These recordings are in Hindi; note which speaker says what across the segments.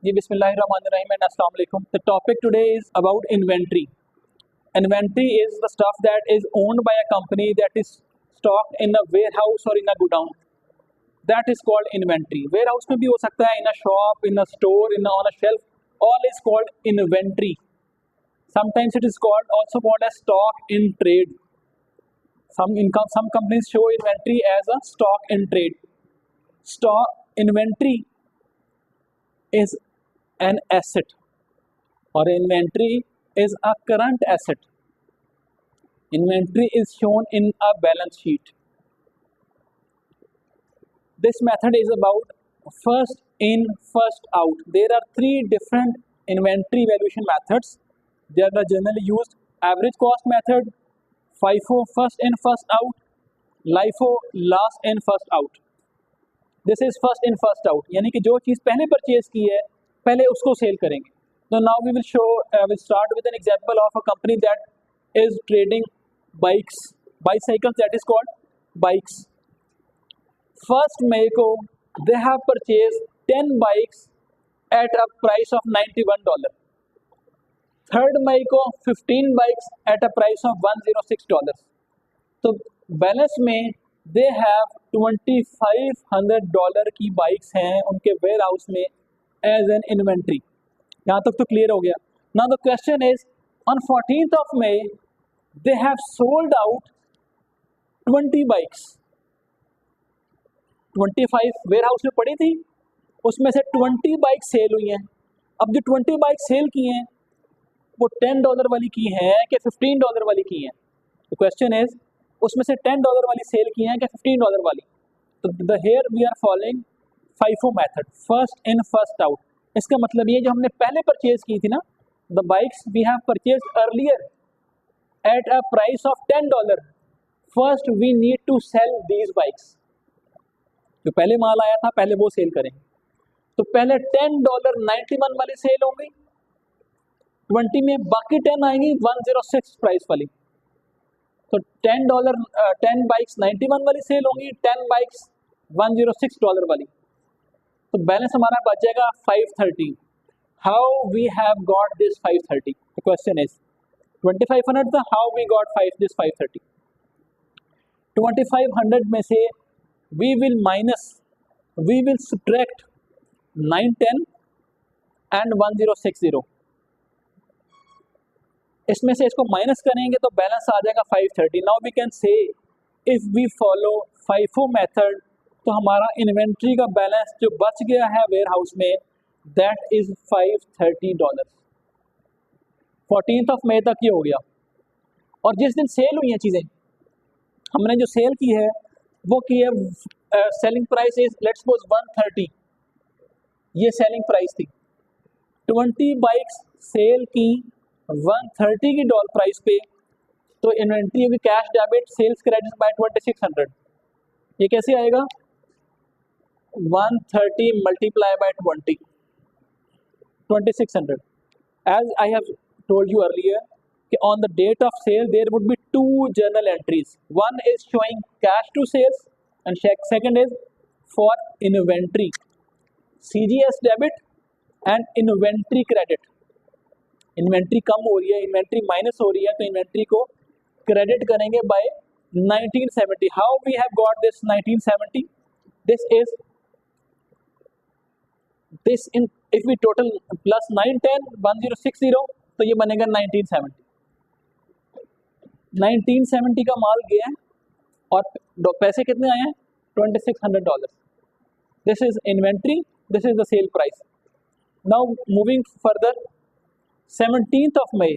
Speaker 1: जी बिस्मिल्लाहिर्रहमानिर्रहीम and अस्सलाम वालेकुम. The topic today is about inventory. Inventory is the stuff that is owned by a company that is stocked in a warehouse or in a godown. That is called inventory. Warehouse में भी हो सकता है, in a shop, in a store, on a shelf. All is called inventory. Sometimes it is also called as stock in trade. Some companies show inventory as a stock in trade. Stock inventory is an asset, or inventory is a current asset. Inventory is shown in a balance sheet. This method is about first in, first out. There are three different inventory valuation methods. They are generally used: average cost method, FIFO first in, first out, LIFO last in, first out. This is first in, first out. यानी कि जो चीज़ पहले परचेज की है पहले उसको सेल करेंगे. So now we will start with an example of a company that is trading bicycles, that is called bikes. First Mayco, they have purchased 10 bikes at a price of $91. Third Mayco, 15 bikes at a price of $106. तो बैलेंस में दे हैव $2,500 की बाइक्स हैं उनके warehouse as an N इन्वेंट्री. यहाँ तक तो क्लियर हो गया. Now the question is, on 14th of May they have sold out 20 bikes. 25 warehouse में पड़ी थी, उसमें से 20 बाइक सेल हुई हैं. अब जो 20 बाइक सेल की हैं वो $10 वाली की हैं कि $15 वाली की हैं. द क्वेश्चन इज, उसमें से $10 वाली सेल की हैं कि $15 वाली. तो the here we are following FIFO method, first in first out. इसका मतलब ये जो हमने पहले परचेज की थी ना, the bikes we have purchase earlier at a price of $10. First we need to sell these bikes. जो पहले माल आया था पहले वो सेल करेंगे. तो पहले $10 91 वाली सेल होंगी 20 में, बाकी 10 आएंगी 106 प्राइस वाली. तो $10 बाइक्स 91 वाली सेल होंगी, 10 बाइक्स $106 वाली. तो बैलेंस हमारा बच जाएगा 530. How we have got this 530? The question is, 2500 था, हाउ वी गॉट 530? 2500 में से वी विल सब्ट्रैक्ट 910 एंड 1060. इसमें से इसको माइनस करेंगे तो बैलेंस आ जाएगा 530. Now we can say if we follow FIFO method तो हमारा इन्वेंट्री का बैलेंस जो बच गया है वेयर हाउस में, that is $530. 14th of May तक ये हो गया. और जिस दिन सेल हुई हैं चीज़ें, हमने जो सेल की है वो की है, selling price is let's suppose 130. ये सेलिंग प्राइस थी. 20 बाइक्स सेल की 130 की डॉलर प्राइस पे, तो इन्वेंट्री होगी cash debit sales credit by 2600. ये कैसे आएगा? 130 multiply by 20, 2600. As I have told you earlier कि on the date of sale there would be two journal entries. One is showing cash to sales and second is for inventory, CGS debit and inventory credit. Inventory कम हो रही है, इन्वेंट्री माइनस हो रही है, तो इन्वेंट्री को क्रेडिट करेंगे by 1970. How we have got this 1970? This in if we total plus 910 1060 तो ये बनेगा 1970. 1970 का माल गया है और पैसे कितने आए हैं? $2600. This is inventory, this is the sale price. Now moving further, 17th of May,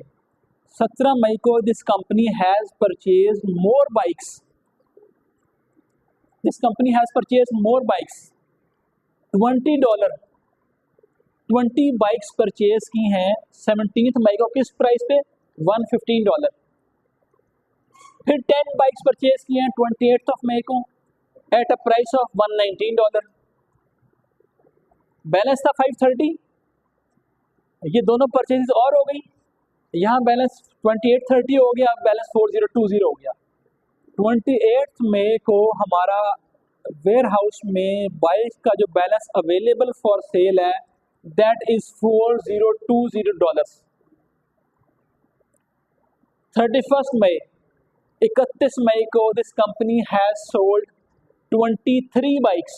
Speaker 1: 17 मई को this company has purchase more bikes. This company has purchase more bikes, $20. 20 bikes purchase की हैं 17th मई को. किस प्राइस पे? $115. फिर 10 बाइक्स परचेज की हैं 28th of May को eight a price of $119. Balance था 530. ये दोनों परचेजेस और हो गई, यहाँ बैलेंस 2830 हो गया, अब बैलेंस 4020 हो गया. 28th मई को हमारा वेयर हाउस में बाइक का जो बैलेंस अवेलेबल फॉर सेल है that is $4020. 31st May, 31 मई को this company has sold 23 bikes.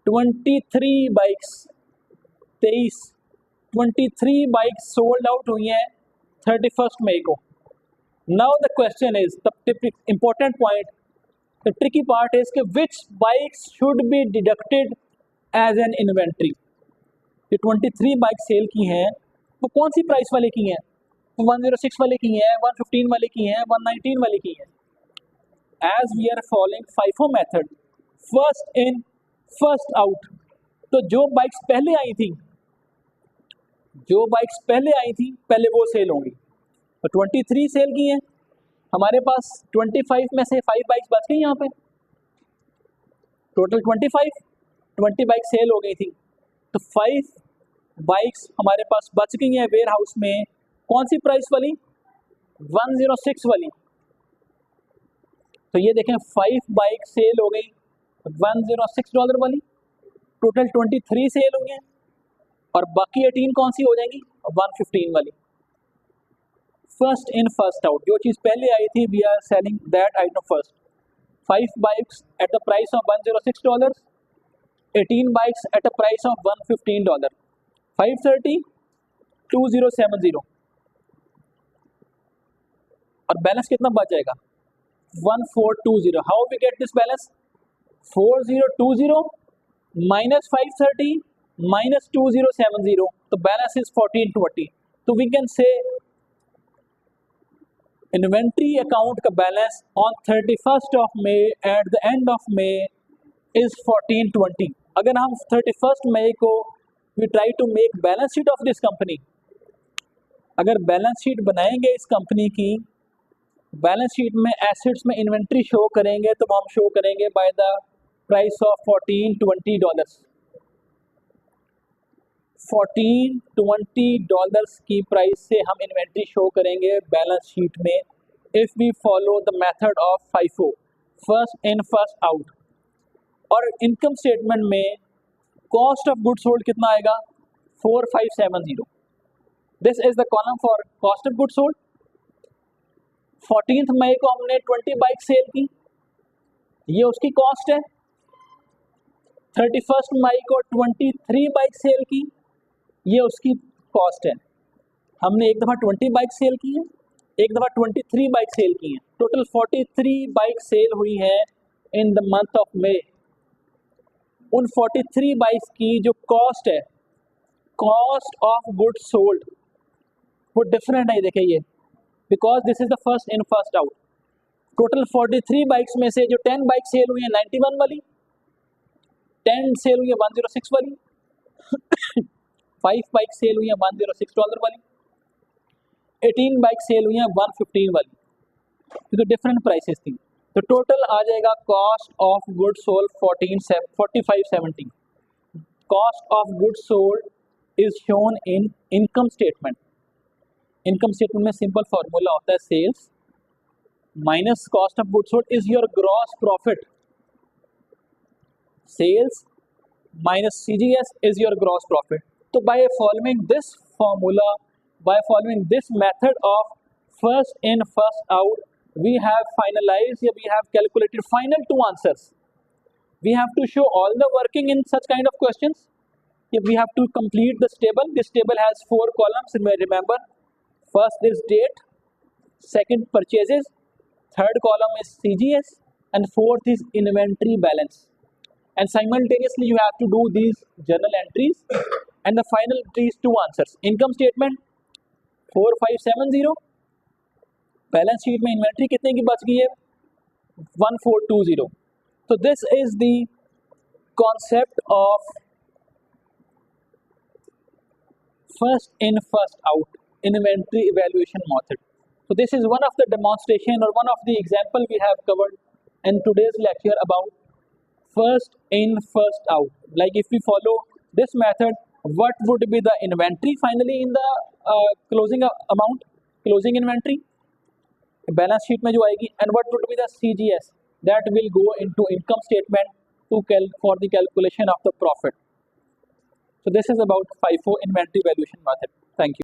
Speaker 1: 23 bikes, 23 bikes sold out हुई हैं 31 मई को. Now the question is the important point, the tricky part is कि which bikes should be deducted as N inventory. ये 23 बाइक सेल की हैं वो कौन सी प्राइस वाले की हैं? 106 वाले की हैं, 115 वाले की हैं, 119 वाले की हैं. As we are following FIFO method, first in first out, तो जो बाइक्स पहले आई थी पहले वो सेल होंगी. तो 23 सेल की हैं, हमारे पास 25 में से 5 बाइक्स बच गई. यहाँ पे टोटल 20 बाइक सेल हो गई थी, तो 5 बाइक्स हमारे पास बच गई हैं वेयर हाउस में. कौन सी प्राइस वाली? 106 वाली. तो ये देखें 5 बाइक सेल हो गई $106 वाली, टोटल 23 सेल हुई हैं, और बाकी 18 कौन सी हो जाएंगी? 115 वाली. फर्स्ट इन फर्स्ट आउट, जो चीज़ पहले आई थी we are selling that item first. 5 bikes at the price of $106, 18 bikes at the price of $115, 530, 2070, और बैलेंस कितना बच जाएगा? 1420. How we get this balance? 4020 minus 530 minus 2070, तो बैलेंस इज 1420. तो we can say inventory account का balance on 31st of May at the end of May is 1420. अगर हम 31st मई को we try to make balance sheet of this company, अगर बैलेंस शीट बनाएंगे इस कंपनी की, बैलेंस शीट में एसेट्स में इन्वेंट्री शो करेंगे, तो हम शो करेंगे बाय द प्राइस ऑफ $1420. $1420 की प्राइस से हम इन्वेंट्री शो करेंगे बैलेंस शीट में, if we follow the method of FIFO, first in first out. और इनकम स्टेटमेंट में कॉस्ट ऑफ गुड्स सोल्ड कितना आएगा? 4570. This is the column for cost of goods sold. 14 मई को हमने 20 बाइक सेल की, ये उसकी कॉस्ट है. 31 मई को 23 बाइक सेल की, ये उसकी कॉस्ट है. हमने एक दफ़ा 20 बाइक सेल की है, एक दफ़ा 23 बाइक सेल की हैं. टोटल 43 बाइक सेल हुई है in the month of May. उन 43 बाइक्स की जो कॉस्ट है, कॉस्ट ऑफ गुड्स सोल्ड, वो डिफरेंट है. देखिए ये, because this is the first in first out. Total 43 bikes में से जो 10 बाइक सेल हुई है 91 वाली, 10 सेल हुई है 106 वाली, 5 बाइक सेल हुई है $106 वाली, 18 बाइक सेल हुई है 115 वाली, क्योंकि डिफरेंट प्राइसेस थी. तो टोटल आ जाएगा cost of good sold 4570. Cost of good sold is shown in income statement. Income statement में सिंपल फार्मूला होता है sales minus cost of good sold is your gross profit. Sales minus CGS is your gross profit. So by following this formula, by following this method of first in first out, we have finalized, we have calculated final 2 answers. We have to show all the working in such kind of questions. We have to complete this table. This table has 4 columns. Remember, first is date, second purchases, third column is CGS, and fourth is inventory balance. And simultaneously you have to do these journal entries, and the final entry is 2 answers. Income statement 4570, balance sheet में इन्वेंट्री कितने की बच गई है? 1420. तो this is the concept of first in first out inventory evaluation method. So this is one of the demonstration or one of the example we have covered in today's lecture about first in first out. Like if we follow this method, what would be the inventory finally in the closing amount, closing inventory, balance sheet में जो आएगी, and what would be the CGS that will go into income statement for the calculation of the profit. So this is about FIFO inventory valuation method. Thank you.